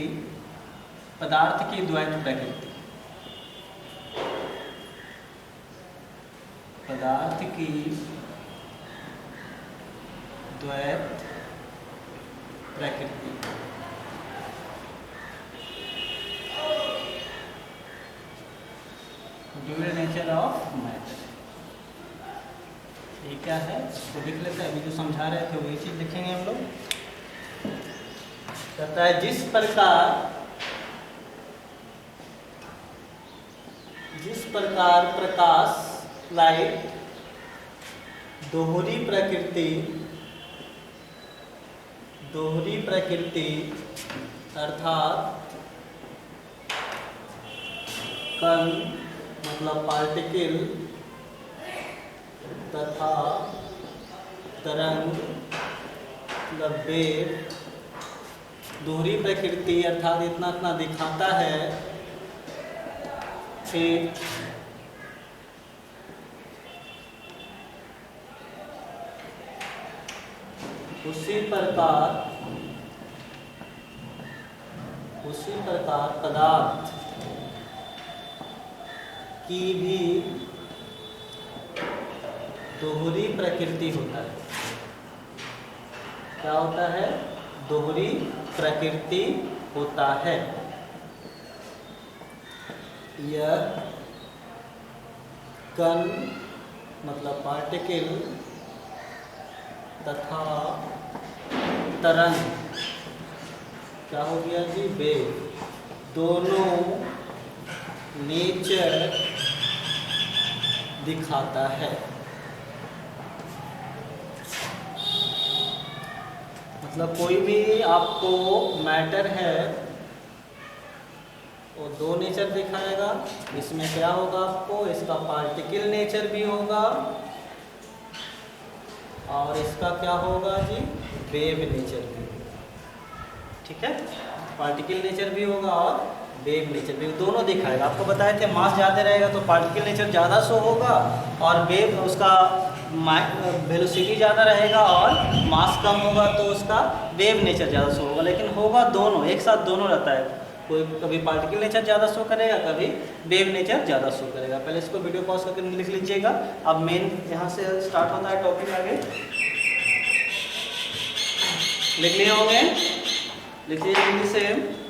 पदार्थ की द्वैत प्रकृति, पदार्थ की द्वैत प्रकृति। ड्यूअल नेचर ऑफ मैटर, ये क्या है तो लिख लेते हैं। अभी जो समझा रहे थे वही चीज लिखेंगे हम लोग। कहता है जिस प्रकार प्रकाश लाइट दोहरी प्रकृति अर्थात कण मतलब पार्टिकल तथा तरंग मतलब वेव, दोहरी प्रकृति अर्थात इतना इतना दिखाता है, फिर उसी प्रकार पदार्थ की भी दोहरी प्रकृति होता है। क्या होता है? दोहरी प्रकृति होता है। यह कण मतलब पार्टिकल तथा तरंग, क्या हो गया जी, वेव, दोनों नेचर दिखाता है। मतलब कोई भी आपको मैटर है वो दो नेचर दिखाएगा। इसमें क्या होगा आपको, इसका पार्टिकल नेचर भी होगा और इसका क्या होगा जी, वेव नेचर भी। ठीक है, पार्टिकल नेचर भी होगा और वेव नेचर भी, दोनों दिखाएगा। आपको बताए थे मास ज़्यादा रहेगा तो पार्टिकल नेचर ज़्यादा शो होगा और वेव उसका वेलोसिटी ज़्यादा रहेगा, और मास कम होगा तो उसका वेव नेचर ज़्यादा शो होगा। लेकिन होगा दोनों, एक साथ दोनों रहता है। कोई कभी पार्टिकल नेचर ज़्यादा शो करेगा, कभी वेव नेचर ज़्यादा शो करेगा। पहले इसको वीडियो पॉज करके लिख लीजिएगा। अब मेन यहाँ से स्टार्ट होता है टॉपिक, आगे लिख लिए होंगे, लिख लीजिए जल्दी से।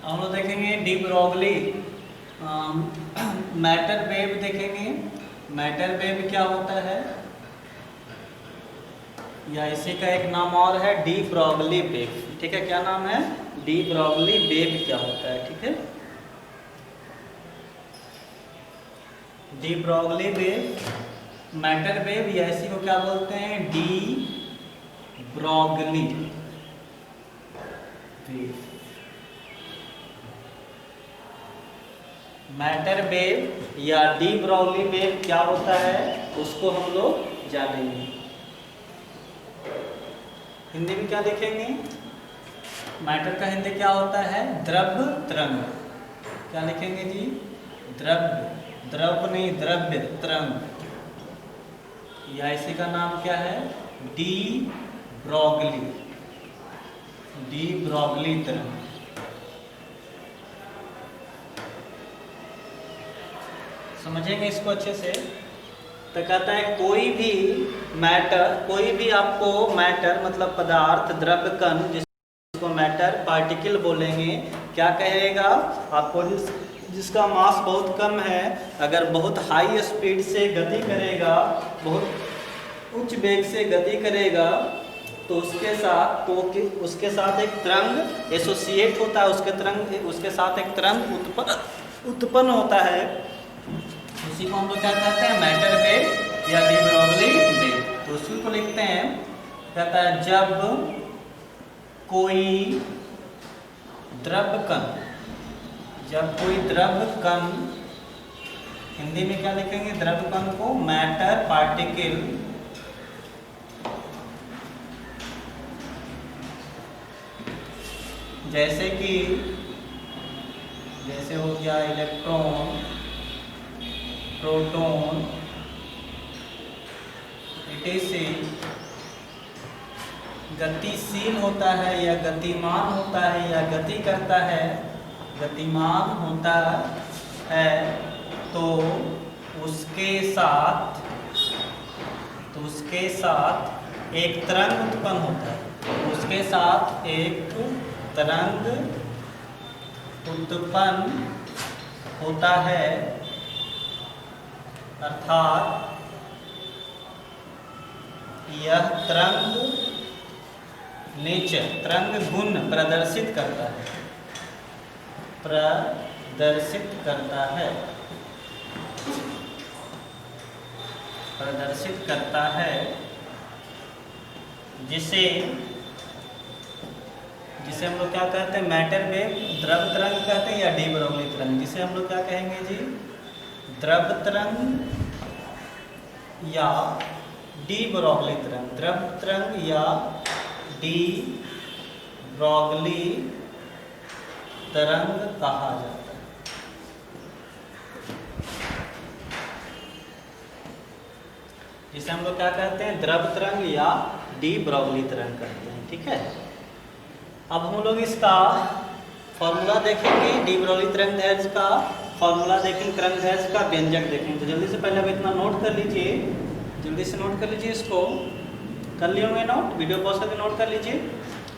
हम लोग देखेंगे डी ब्रॉगली मैटर वेव देखेंगे। मैटर वेव क्या होता है, या इसी का एक नाम और है डी ब्रॉगली वेव। ठीक है, क्या नाम है, डी ब्रॉगली वेव क्या होता है। ठीक है, de Broglie wave, matter wave, या इसी को क्या बोलते हैं, de Broglie wave. Matter wave या डी ब्रॉगली वेव क्या होता है उसको हम लोग जानेंगे। हिंदी में क्या लिखेंगे, मैटर का हिंदी क्या होता है? द्रव्य तरंग। क्या लिखेंगे जी? द्रव्य, द्रव्य नहीं द्रव्य तरंग, या इसी का नाम क्या है? डी ब्रॉगली, डी ब्रॉगली तरंग। समझेंगे इसको अच्छे से। तो कहता है कोई भी मैटर, कोई भी आपको मैटर मतलब पदार्थ, द्रव्य, कण, जिसको मैटर पार्टिकल बोलेंगे, क्या कहेगा आपको? जिसका मास बहुत कम है, अगर बहुत हाई स्पीड से गति करेगा, बहुत उच्च वेग से गति करेगा, तो उसके साथ एक तरंग एसोसिएट होता है, उसके साथ एक तरंग उत्पन्न होता है। उसी को हम लोग क्या कहते हैं? मैटर वेव या डी ब्रॉगली वेव। तो उसी को लिखते हैं, कहता है जब कोई द्रव्य कण, जब कोई द्रव्य कण, हिंदी में क्या लिखेंगे? द्रव्य कण को मैटर पार्टिकल, जैसे कि जैसे हो गया इलेक्ट्रॉन, प्रोटॉन, etc, गतिशील होता है या गतिमान होता है या गति करता है, गतिमान होता है, तो उसके साथ एक तरंग उत्पन्न होता है, उसके साथ एक तरंग उत्पन्न होता है, अर्थात यह तरंग नेचर, तरंग गुण प्रदर्शित करता है, प्रदर्शित करता है, प्रदर्शित करता है, जिसे हम लोग क्या कहते हैं? मैटर वेव, द्रव्य तरंग कहते हैं या डी ब्रॉगली तरंग, जिसे हम लोग क्या कहेंगे जी? द्रव्य तरंग या डी ब्रॉगली तरंग, द्रव्य तरंग या डी ब्रॉगली तरंग कहा जाता है। जिसे हम लोग क्या कहते हैं? द्रव्य तरंग या डी ब्रॉगली तरंग कहते हैं। ठीक है, अब हम लोग इसका फॉर्मूला देखेंगे, डी ब्रॉगली तरंग दैर्ध्य का फॉर्मूला देखेंगे, तरंग दैर्ध्य का व्यंजक देखेंगे। तो जल्दी से पहले अब इतना नोट कर लीजिए, जल्दी से नोट कर लीजिए, इसको कर लिए होंगे नोट, वीडियो पॉज करके नोट कर लीजिए।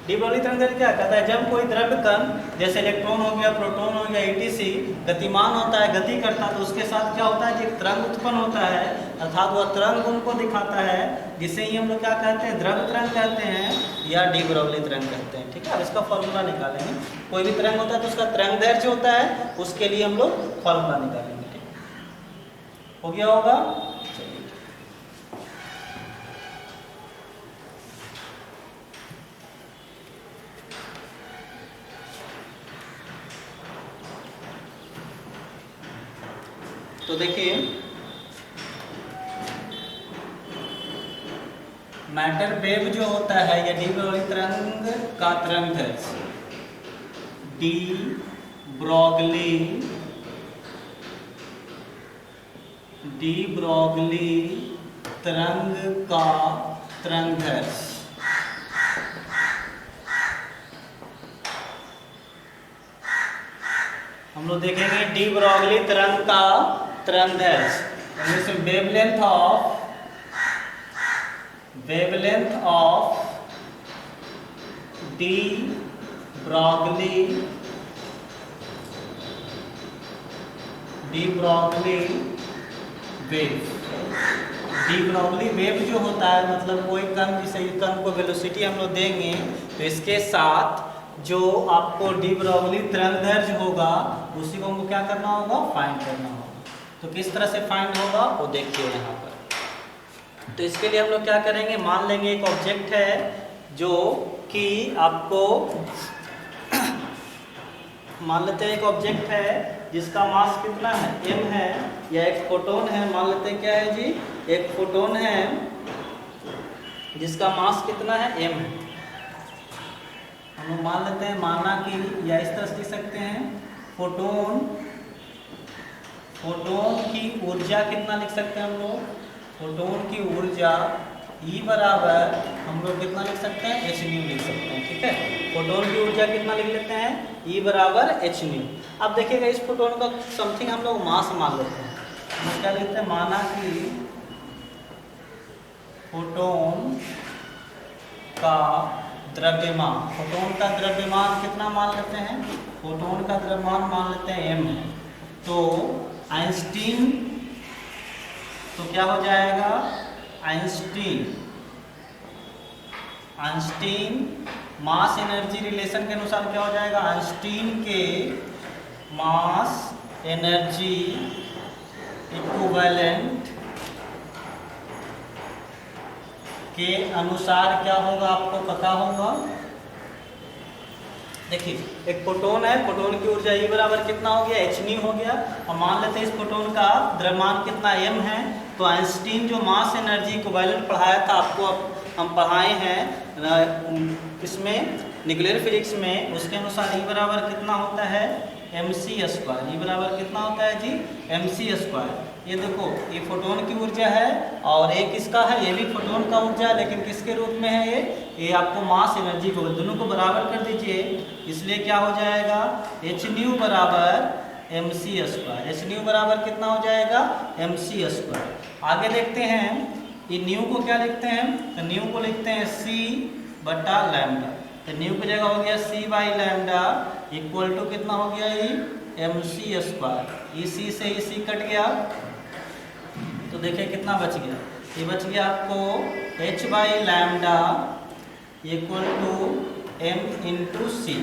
डी ब्रॉगली तरंग दैर्ध्य क्या कहता है? जब कोई द्रव्य कण जैसे इलेक्ट्रॉन हो गया, प्रोटॉन हो गया, etc, गतिमान होता है, गति करता है, तो उसके साथ क्या होता है? एक तरंग उत्पन्न होता है, अर्थात वह तरंग उनको दिखाता है, जिसे ही हम लोग क्या कहते हैं? द्रव्य तरंग कहते हैं या डी ब्रॉगली तरंग कहते हैं। ठीक है, अब इसका फॉर्मूला निकालेंगे। कोई भी तरंग होता है तो उसका तरंग दैर्ध्य होता है, उसके लिए हम लोग फॉर्मूला निकालेंगे। ठीक हो गया होगा? तो देखिए, मैटर वेव जो होता है या डी ब्रॉगली तरंग का तरंग दैर्ध्य, डी ब्रॉगली तरंग का तरंग दैर्ध्य हम लोग देखेंगे। डी ब्रॉगली तरंग का तरंग दैर्ध्य, wavelength of de Broglie wave. De Broglie wave जो होता है, मतलब कोई कण, जिसे कण को वेलोसिटी हम लोग देंगे, तो इसके साथ जो आपको डी ब्रॉगली तरंग दैर्ध्य होगा, उसी को हमको क्या करना होगा? फाइंड करना होगा। तो किस तरह से फाइंड होगा वो देखिए यहाँ पर। तो इसके लिए हम लोग क्या करेंगे? मान लेंगे एक ऑब्जेक्ट है जो कि आपको मान लेते हैं एक ऑब्जेक्ट है जिसका मास कितना है? m है, या एक फोटोन है, मान लेते हैं क्या है जी? एक फोटोन है जिसका मास कितना है? m है। हम लोग मान लेते हैं, माना कि, या इस तरह से लिख सकते हैं, फोटोन की ऊर्जा कितना लिख सकते हैं हम लोग, फोटोन की ऊर्जा E बराबर हम लोग कितना लिख सकते हैं, h न्यू लिख सकते हैं। ठीक है, फोटोन की ऊर्जा कितना लिख लेते हैं, E बराबर h न्यू। अब देखिएगा इस फोटोन का समथिंग हम लोग मास मान लेते हैं। हम क्या लिखते हैं, माना कि फोटोन का द्रव्यमान, फोटोन का द्रव्यमान कितना मान लेते हैं, फोटोन का द्रव्यमान मान लेते हैं m है। तो आइंस्टीन, तो क्या हो जाएगा, आइंस्टीन मास एनर्जी रिलेशन के अनुसार क्या हो जाएगा, आइंस्टीन के मास एनर्जी इक्विवेलेंट के अनुसार क्या होगा, आपको पता होगा। देखिए एक फोटोन है, फोटोन की ऊर्जा E बराबर कितना हो गया, h न्यू हो गया। और मान लेते हैं इस फोटोन का द्रव्यमान कितना m है। तो आइंस्टीन जो मास एनर्जी इक्विवेलेंट पढ़ाया था आपको, अब हम पढ़ाए हैं इसमें न्यूक्लियर फिजिक्स में, उसके अनुसार E बराबर कितना होता है, mc स्क्वायर। E बराबर कितना होता है जी, mc स्क्वायर। ये देखो ये फोटोन की ऊर्जा है और एक इसका है, ये भी फोटोन का ऊर्जा है, लेकिन किसके रूप में है, ये आपको मास एनर्जी को, दोनों को बराबर कर दीजिए, इसलिए क्या हो जाएगा, h न्यू बराबर mc स्क्वायर। h न्यू बराबर कितना हो जाएगा, mc स्क्वायर। आगे देखते हैं, ये न्यू को क्या लिखते हैं, तो न्यू को लिखते हैं c बटा लैम्डा। तो न्यू की जगह हो गया c by lambda equal to कितना हो गया, ये mc स्क्वायर। ये c से ये c कट गया, तो देखिए कितना बच गया, ये बच गया आपको h by lambda equal to m into c.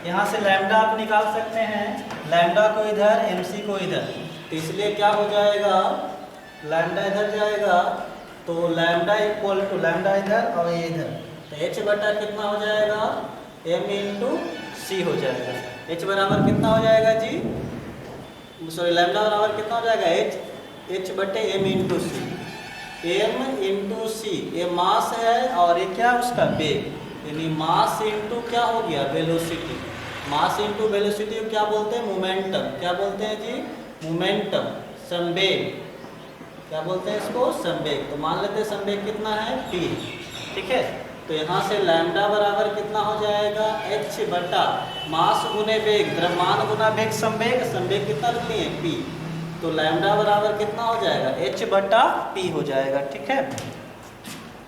यहाँ से लैम्डा आप निकाल सकते हैं, लैम्डा को इधर, mc को इधर, तो इसलिए क्या हो जाएगा, लैम्डा इधर जाएगा, तो लैम्डा इक्वल टू लैम्डा इधर और ये इधर, तो h बटा कितना हो जाएगा, m इंटू सी हो जाएगा। h बराबर कितना हो जाएगा जी, सॉरी लैम्डा बराबर कितना हो जाएगा, h बटे m इंटू सी। m इंटू सी ये मास है और ये क्या उसका वेग, यानी मास इंटू क्या हो गया, वेलोसिटी। मास इंटू वेलोसिटी क्या बोलते हैं, मोमेंटम। क्या बोलते हैं जी, मोमेंटम, संवेग। क्या बोलते हैं इसको, संवेग। तो मान लेते हैं संवेग कितना है, p। ठीक है, तो यहाँ से लैम्डा बराबर कितना हो जाएगा, h बटा मास गुने वेग, द्रव्यमान गुना वेग संवेग, संवेग कितना लिखते हैं, p। तो लैम्डा बराबर कितना हो जाएगा, h बटा p हो जाएगा। ठीक है,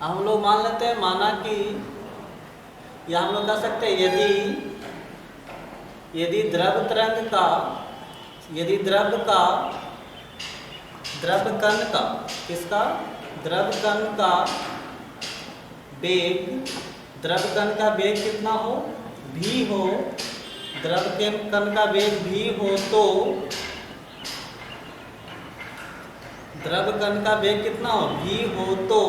हम लोग मान लेते हैं, माना कि, या हम लोग कह सकते हैं, यदि द्रव तरंग का, यदि द्रव कण का, किसका, द्रव कण का वेग, द्रव कण का वेग कितना हो, v हो, द्रव के कण का वेग v हो, तो द्रव कण का वेग कितना हो, v हो, तो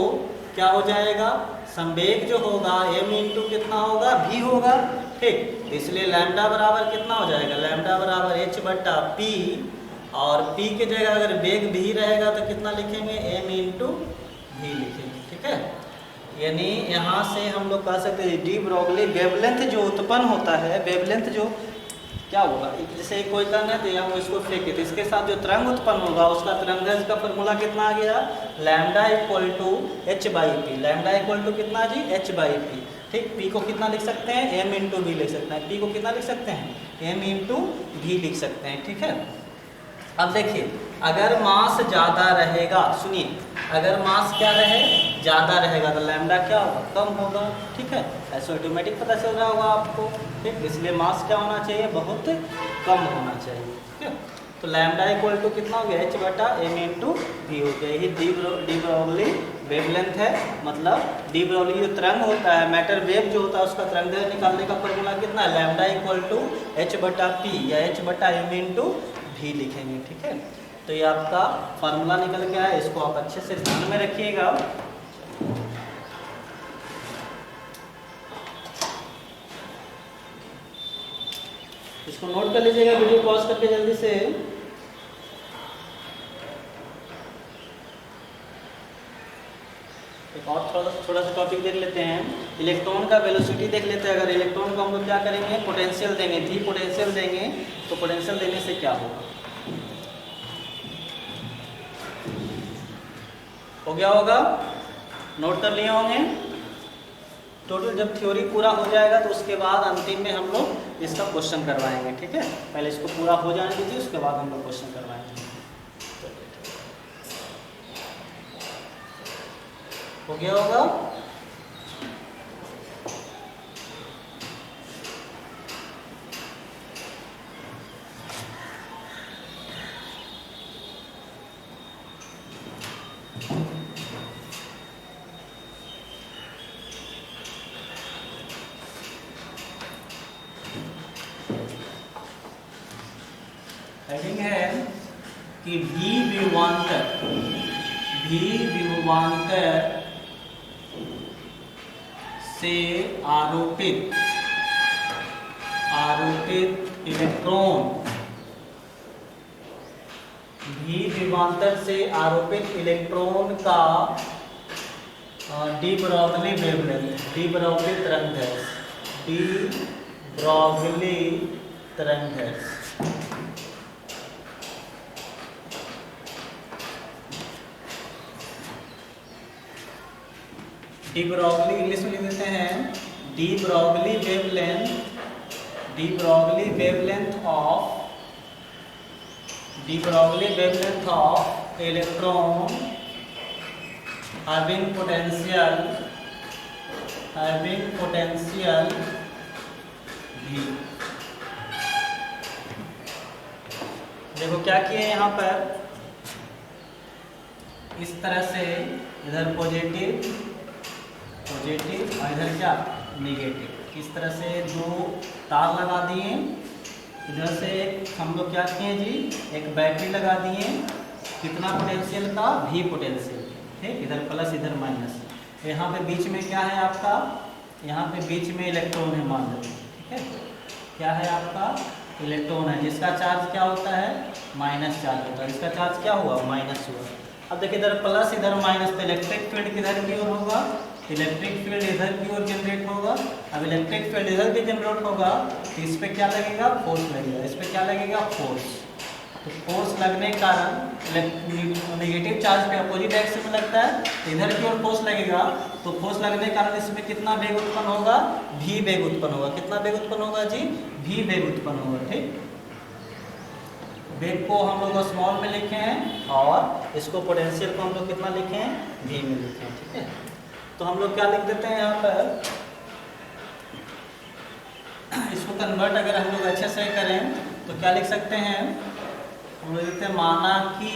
क्या हो जाएगा, संवेग जो होगा m इंटू कितना होगा, v होगा। ठीक, इसलिए लैम्डा बराबर कितना हो जाएगा, लैम्डा बराबर h बटा p, और p की जगह अगर वेग v रहेगा तो कितना लिखेंगे, m इंटू v लिखेंगे। ठीक है, यानी यहाँ से हम लोग कह सकते हैं डी ब्रोगली वेवलेंथ जो उत्पन्न होता है, वेवलेंथ जो क्या होगा, जैसे कोई कण है तो यहाँ इसको फेंके तो इसके साथ जो तरंग उत्पन्न होगा उसका तरंग का फॉर्मूला कितना आ गया, lambda equal to h by p. Lambda equal to कितना जी, h बाई पी। ठीक, p को कितना लिख सकते हैं, m इंटू वी लिख सकते हैं। p को कितना लिख सकते हैं, m इंटू वी लिख सकते हैं। ठीक है, अब देखिए अगर मास ज़्यादा रहेगा, सुनिए, अगर मास क्या रहे, ज़्यादा रहेगा तो लैम्डा क्या होगा, कम होगा। ठीक है, ऐसे ऑटोमेटिक पता चल रहा होगा आपको। ठीक, इसलिए मास क्या होना चाहिए, बहुत कम होना चाहिए। ठीक है, तो लैम्डा इक्वल टू कितना हो गया, h बटा m इंटू वी हो गया। ये डी ब्रोगली वेवलेंथ है, मतलब डी ब्रोगली जो तरंग होता है, मैटर वेव जो होता है, उसका तरंग निकालने का फॉर्मूला कितना है, लैम्डा इक्वल टू h बटा p या h बटा m इंटू वी लिखेंगे। ठीक है, तो ये आपका फार्मूला निकल के आया, इसको आप अच्छे से ध्यान में रखिएगा। इसको नोट कर लीजिएगा, वीडियो पॉज करके जल्दी से। एक और थोड़ा सा टॉपिक देख लेते हैं। इलेक्ट्रॉन का वेलोसिटी देख लेते हैं। अगर इलेक्ट्रॉन को हम लोग क्या करेंगे, पोटेंशियल देंगे, डी पोटेंशियल देंगे, तो पोटेंशियल देने से क्या होगा, हो गया होगा, नोट कर लिए होंगे। टोटल जब थ्योरी पूरा हो जाएगा तो उसके बाद अंतिम में हम लोग इसका क्वेश्चन करवाएंगे, ठीक है। पहले इसको पूरा हो जाने दीजिए, उसके बाद हम लोग क्वेश्चन करवाएंगे। हो गया होगा। हेडिंग है कि भी विभवांतर से आरोपित इलेक्ट्रॉन, भी विभवांतर से आरोपित इलेक्ट्रॉन का de Broglie wavelength, de Broglie तरंगदैर्घ्य, डी ब्रॉगली तरंगदैर्घ्य, डी ब्रॉगली इंग्लिश में लिख देते हैं, de Broglie wavelength of electron having potential V। देखो क्या किए यहाँ पर, इस तरह से इधर पॉजिटिव और इधर क्या नेगेटिव, इस तरह से दो तार लगा दिए। इधर से हम लोग क्या किए जी, एक बैटरी लगा दिए, कितना पोटेंशियल का, भी पोटेंशियल, ठीक, इधर प्लस इधर माइनस। यहाँ पे बीच में क्या है आपका, यहाँ पे बीच में इलेक्ट्रॉन है मान लो, ठीक है, क्या है आपका इलेक्ट्रॉन है, जिसका चार्ज क्या होता है, माइनस चार्ज होता है, इसका चार्ज क्या हुआ, माइनस हुआ। अब देखिए इधर प्लस इधर माइनस, तो इलेक्ट्रिक फील्ड किधर की ओर होगा, इलेक्ट्रिक फील्ड इधर की ओर जनरेट होगा। अब इलेक्ट्रिक फील्ड इधर भी जनरेट होगा तो इस पे क्या लगेगा, फोर्स लगेगा, इस पे क्या लगेगा, फोर्स। तो फोर्स लगने के कारण नेगेटिव चार्ज पे अपोजिट एक्सिस में लगता है, तो इधर की ओर फोर्स लगेगा, तो फोर्स लगने के कारण इसमें कितना वेग उत्पन्न होगा, भी वेग उत्पन्न होगा। कितना वेग उत्पन्न होगा जी, भी वेग उत्पन्न होगा, ठीक। वेग को हम लोग स्मॉल में लिखे हैं और इसको पोटेंशियल को हम लोग कितना लिखे हैं, भी में लिखे हैं, ठीक है। तो हम लोग क्या लिख देते हैं यहाँ पर, इसको कन्वर्ट अगर हम लोग अच्छे से करें तो क्या लिख सकते हैं, हम लोग लिखते हैं माना कि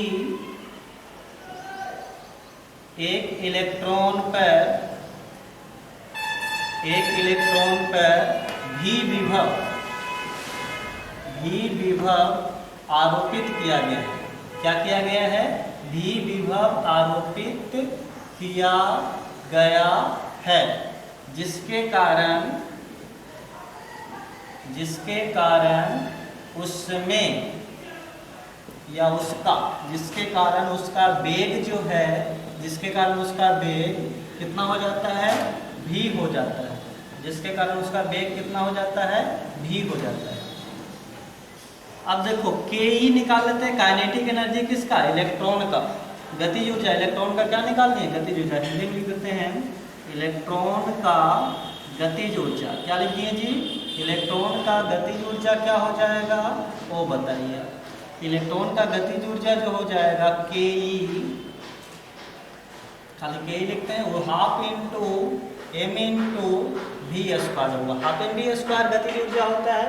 एक इलेक्ट्रॉन पर भी विभव आरोपित किया गया है। क्या किया गया है, भी विभव आरोपित किया गया है, जिसके कारण उसमें या जिसके कारण उसका वेग जो है, जिसके कारण उसका वेग कितना हो जाता है, भी हो जाता है, जिसके कारण उसका वेग कितना हो जाता है, भी हो जाता है। अब देखो के निकाल लेते हैं, काइनेटिक एनर्जी किसका, इलेक्ट्रॉन का, गतिज ऊर्जा, इलेक्ट्रॉन का क्या निकालनी है, गतिज ऊर्जा। हिंदी में लिख देते हैं इलेक्ट्रॉन का गतिज ऊर्जा, क्या लिख दिए जी, इलेक्ट्रॉन का गतिज ऊर्जा क्या हो जाएगा, वो बताइए। इलेक्ट्रॉन का गतिज ऊर्जा जो हो जाएगा के ई, खाली के ई लिखते हैं, वो half into m into v square होगा। हाफ एम वी स्क्वायर गतिज ऊर्जा होता है।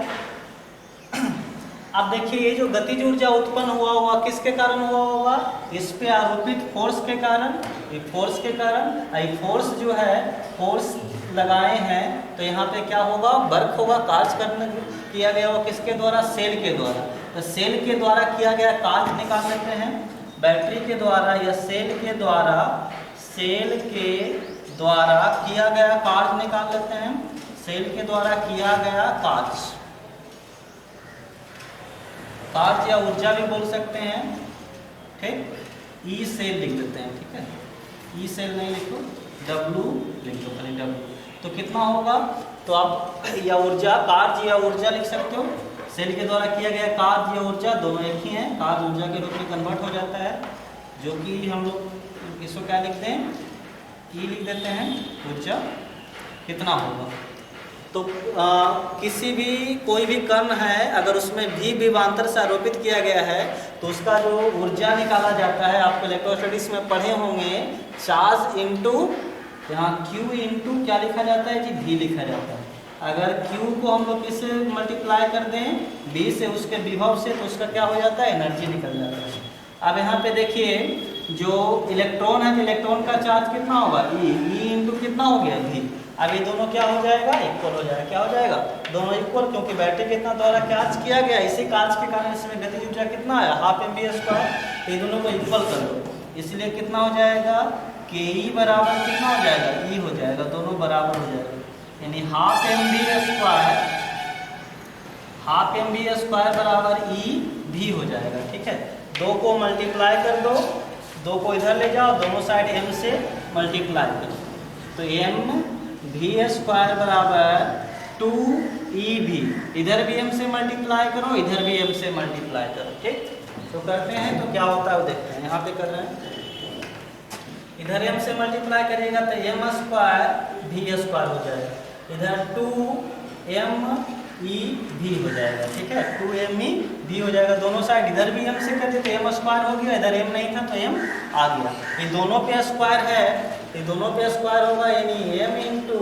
अब देखिए ये जो गतिज ऊर्जा उत्पन्न हुआ किसके कारण हुआ होगा, इस पे आरोपित फोर्स के कारण, ये फोर्स के कारण, ये फोर्स जो है, फोर्स लगाए हैं तो यहाँ पे क्या होगा, वर्क होगा, कार्य किया गया होगा किसके द्वारा, सेल के द्वारा। तो सेल के द्वारा किया गया कार्य निकाल लेते हैं, बैटरी के द्वारा या सेल के द्वारा किया गया कार्य निकाल लेते हैं, सेल के द्वारा किया गया कार्य या ऊर्जा भी बोल सकते हैं, ठीक। ई सेल लिख देते हैं, ठीक है, ई सेल नहीं लिखो, W लिख दो खाली W। तो कितना होगा, तो आप या ऊर्जा, कार्य या ऊर्जा लिख सकते हो। सेल के द्वारा किया गया कार्य या ऊर्जा दोनों एक ही हैं, कार्य ऊर्जा के रूप में कन्वर्ट हो जाता है, जो कि हम लोग इसको क्या लिखते हैं, E लिख देते हैं। ऊर्जा कितना होगा, तो किसी भी कोई भी कण है अगर उसमें भी विभवांतर से आरोपित किया गया है तो उसका जो ऊर्जा निकाला जाता है, आपको इलेक्ट्रोस्टैटिक्स में पढ़े होंगे, चार्ज इनटू यहाँ Q इनटू क्या लिखा जाता है जी, V लिखा जाता है। अगर Q को हम लोग किससे मल्टीप्लाई कर दें, V से, उसके विभव से, तो उसका क्या हो जाता है, एनर्जी निकल जाता है। अब यहाँ पे देखिए जो इलेक्ट्रॉन है, इलेक्ट्रॉन का चार्ज कितना होगा, E इंटू कितना हो गया, V। अब ये दोनों क्या हो जाएगा, इक्वल हो जाएगा। क्या हो जाएगा, दोनों इक्वल, क्योंकि बैटरी कितना द्वारा चार्ज किया गया, इसी चार्ज के कारण इसमें गतिज ऊर्जा कितना आया, 12 mv²। ये दोनों को इक्वल कर दो, इसलिए कितना हो जाएगा, KE बराबर कितना हो जाएगा, E हो जाएगा, दोनों बराबर हो जाएगा, यानी 12 mv² बराबर EV हो जाएगा। ठीक है, दो को मल्टीप्लाई कर दो, दो को इधर ले जाओ, दोनों साइड m से मल्टीप्लाई करो, तो mv² बराबर 2EV। इधर भी m से मल्टीप्लाई करो, इधर भी m से मल्टीप्लाई करो। ठीक, तो करते हैं तो क्या होता है वो देखते हैं। यहाँ पे कर रहे हैं, इधर m से मल्टीप्लाई करिएगा तो m² v² हो जाएगा, इधर 2MEV हो जाएगा। ठीक है, 2MEV हो जाएगा, दोनों साइड इधर भी m से कर दे तो m² हो गया, इधर m नहीं था तो m आ गया। ये दोनों पे स्क्वायर है, ये दोनों पे स्क्वायर होगा, यानी m इंटू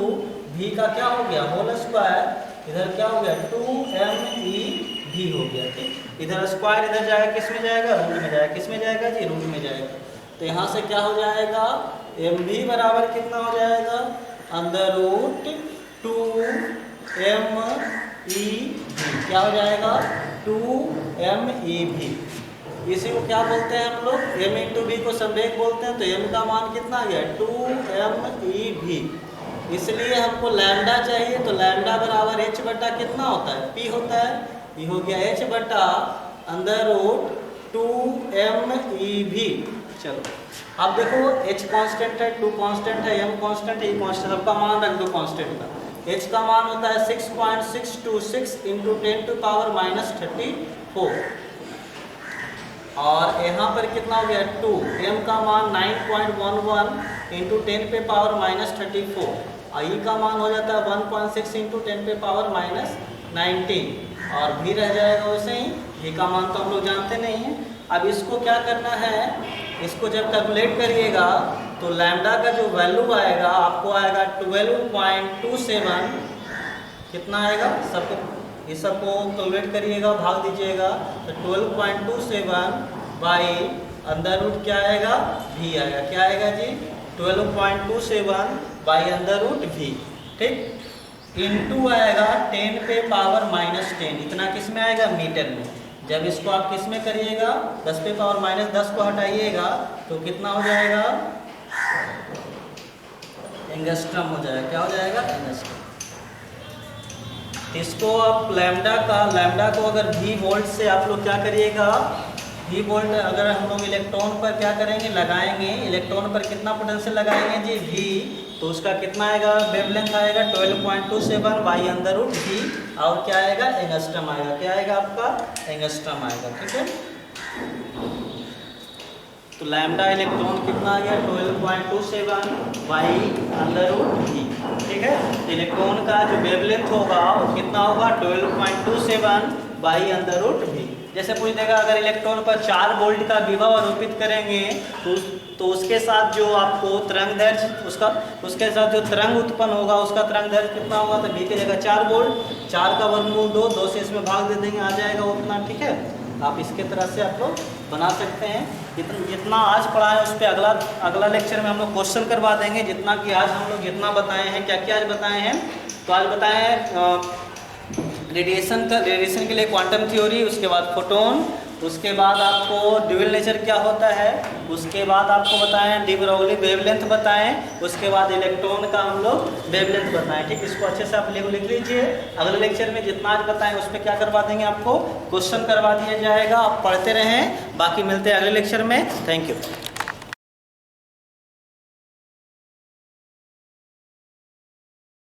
v का क्या हो गया, होल स्क्वायर, इधर क्या हो गया, 2MEV हो गया। ठीक, इधर स्क्वायर इधर जाएगा, किस में जाएगा, रूट में जाएगा, किस में जाएगा जी, रूट में जाएगा। तो यहाँ से क्या हो जाएगा, mv बराबर कितना हो जाएगा, अंडर रूट 2MEV, क्या हो जाएगा, 2MEV। इसी को क्या बोलते हैं हम लोग, m इंटू v को संवेग बोलते हैं, तो m का मान कितना आ गया, 2MEV। इसलिए हमको लैम्डा चाहिए, तो लैम्डा बराबर h बटा कितना होता है, p होता है, ये हो गया h बटा अंडर रूट 2MEV। चलो अब देखो, h कांस्टेंट है, 2 कांस्टेंट है, m कांस्टेंट है, ये कांस्टेंट, सबका मान रख दो कांस्टेंट का। h का मान होता है 6.626 इंटू 10⁻34, और यहाँ पर कितना हो गया 2, m का मान 9.11 इंटू 10⁻34, और e का मान हो जाता है 1.6 इंटू 10⁻19, और भी रह जाएगा वैसे ही, e का मान तो हम लोग जानते नहीं हैं। अब इसको क्या करना है, इसको जब कैलकुलेट करिएगा तो लैम्डा का जो वैल्यू आएगा आपको आएगा 12.27, कितना आएगा, सबको ये सबको कैलकुलेट करिएगा, भाग दीजिएगा, तो 12.27 बाई अंडर रूट क्या आएगा, v आएगा, क्या आएगा जी, 12.27 बाई अंडर रूट v। ठीक, इनटू आएगा 10⁻−10, इतना किस में आएगा, मीटर में। जब इसको आप किस में करिएगा, 10⁻−10 को हटाइएगा तो कितना हो जाएगा, एंगस्ट्रम हो जाएगा। क्या हो जाएगा, एंगस्ट्रम। इसको आप लैम्डा को अगर v वोल्ट से आप लोग क्या करिएगा, v वोल्ट अगर हम लोग इलेक्ट्रॉन पर क्या करेंगे, लगाएंगे, इलेक्ट्रॉन पर कितना पोटेंशियल लगाएंगे जी, v, तो उसका कितना आएगा, वेवलेंथ आएगा 12.27 बाई अंडर रूट v, और क्या आएगा, एंगस्ट्रम आएगा। क्या आएगा आपका, एंगस्ट्रम आएगा। ठीक है, तो लैम्डा इलेक्ट्रॉन कितना आ गया, 12.27 बाई अंडर रूट v। ठीक है, इलेक्ट्रॉन का जो वेवलेंथ होगा वो कितना होगा, 12.27 बाई अंडर रूट v। जैसे पूछ देगा अगर इलेक्ट्रॉन पर 4 वोल्ट का विभव आरोपित करेंगे तो उसके साथ जो आपको तरंग दैर्घ्य, उसके साथ जो तरंग उत्पन्न होगा उसका तरंग दैर्घ्य कितना होगा, तो v की जगह 4 वोल्ट, 4 का वर्गमूल 2 से इसमें भाग दे देंगे, आ जाएगा उतना। ठीक है, आप इसके तरह से आप लोग बना सकते हैं। जितना आज पढ़ा है उस पर अगला लेक्चर में हम लोग क्वेश्चन करवा देंगे, जितना कि आज हम लोग जितना बताए हैं। क्या क्या आज बताए हैं, तो आज बताए हैं रेडिएशन के लिए क्वांटम थ्योरी, उसके बाद फोटोन, उसके बाद आपको ड्यूअल नेचर क्या होता है, उसके बाद आपको बताएं डी ब्रोगली वेवलेंथ बताएं, उसके बाद इलेक्ट्रॉन का हम लोग वेवलेंथ बताएं। ठीक, इसको अच्छे से आप लिख लीजिए। अगले लेक्चर में जितना आज बताएं उस पर क्या करवा देंगे, आपको क्वेश्चन करवा दिया जाएगा। आप पढ़ते रहें, बाकी मिलते हैं अगले लेक्चर में। Thank you.